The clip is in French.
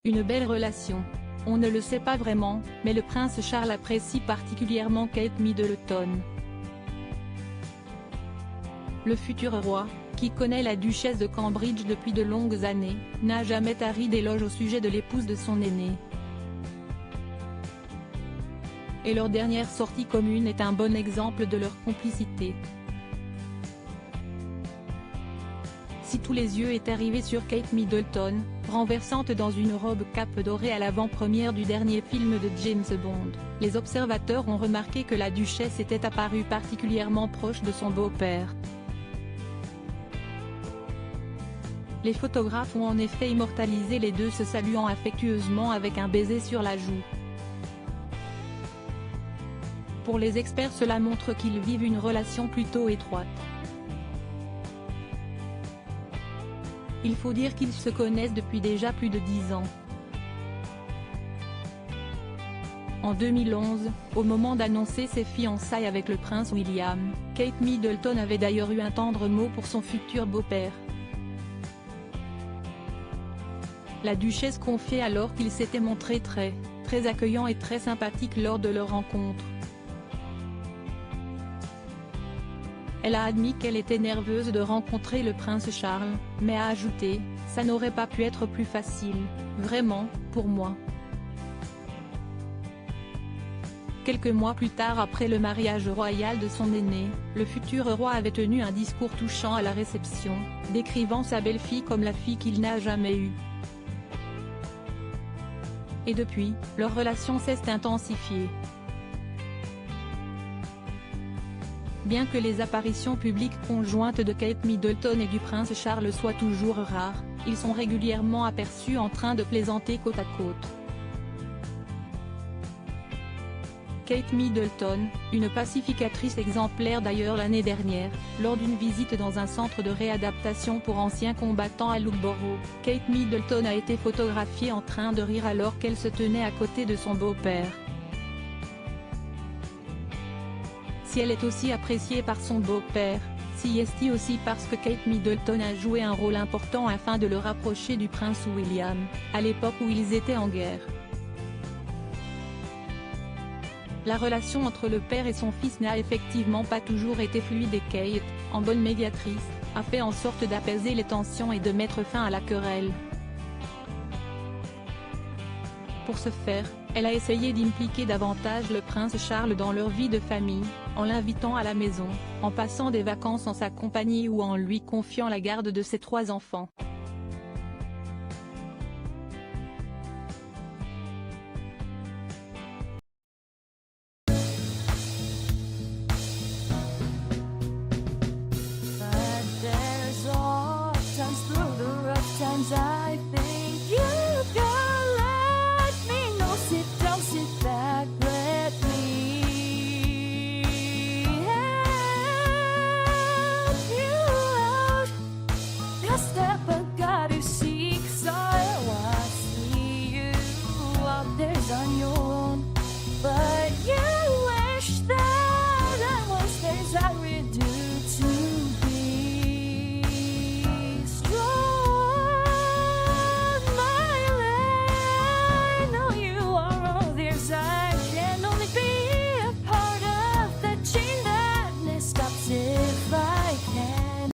Une belle relation. On ne le sait pas vraiment, mais le prince Charles apprécie particulièrement Kate Middleton. Le futur roi, qui connaît la duchesse de Cambridge depuis de longues années, n'a jamais tari d'éloges au sujet de l'épouse de son aîné. Et leur dernière sortie commune est un bon exemple de leur complicité. Si tous les yeux étaient rivés sur Kate Middleton, renversante dans une robe cape dorée à l'avant-première du dernier film de James Bond, les observateurs ont remarqué que la duchesse était apparue particulièrement proche de son beau-père. Les photographes ont en effet immortalisé les deux se saluant affectueusement avec un baiser sur la joue. Pour les experts, cela montre qu'ils vivent une relation plutôt étroite. Il faut dire qu'ils se connaissent depuis déjà plus de 10 ans. En 2011, au moment d'annoncer ses fiançailles avec le prince William, Kate Middleton avait d'ailleurs eu un tendre mot pour son futur beau-père. La duchesse confiait alors qu'il s'était montré très accueillant et très sympathique lors de leur rencontre. Elle a admis qu'elle était nerveuse de rencontrer le prince Charles, mais a ajouté « Ça n'aurait pas pu être plus facile, vraiment, pour moi ». Quelques mois plus tard, après le mariage royal de son aîné, le futur roi avait tenu un discours touchant à la réception, décrivant sa belle-fille comme la fille qu'il n'a jamais eue. Et depuis, leur relation s'est intensifiée. Bien que les apparitions publiques conjointes de Kate Middleton et du prince Charles soient toujours rares, ils sont régulièrement aperçus en train de plaisanter côte à côte. Kate Middleton, une pacificatrice exemplaire d'ailleurs l'année dernière, lors d'une visite dans un centre de réadaptation pour anciens combattants à Loughborough, Kate Middleton a été photographiée en train de rire alors qu'elle se tenait à côté de son beau-père. Si elle est aussi appréciée par son beau-père, s'y est-il aussi parce que Kate Middleton a joué un rôle important afin de le rapprocher du prince William, à l'époque où ils étaient en guerre. La relation entre le père et son fils n'a effectivement pas toujours été fluide et Kate, en bonne médiatrice, a fait en sorte d'apaiser les tensions et de mettre fin à la querelle. Pour ce faire, elle a essayé d'impliquer davantage le prince Charles dans leur vie de famille, en l'invitant à la maison, en passant des vacances en sa compagnie ou en lui confiant la garde de ses 3 enfants.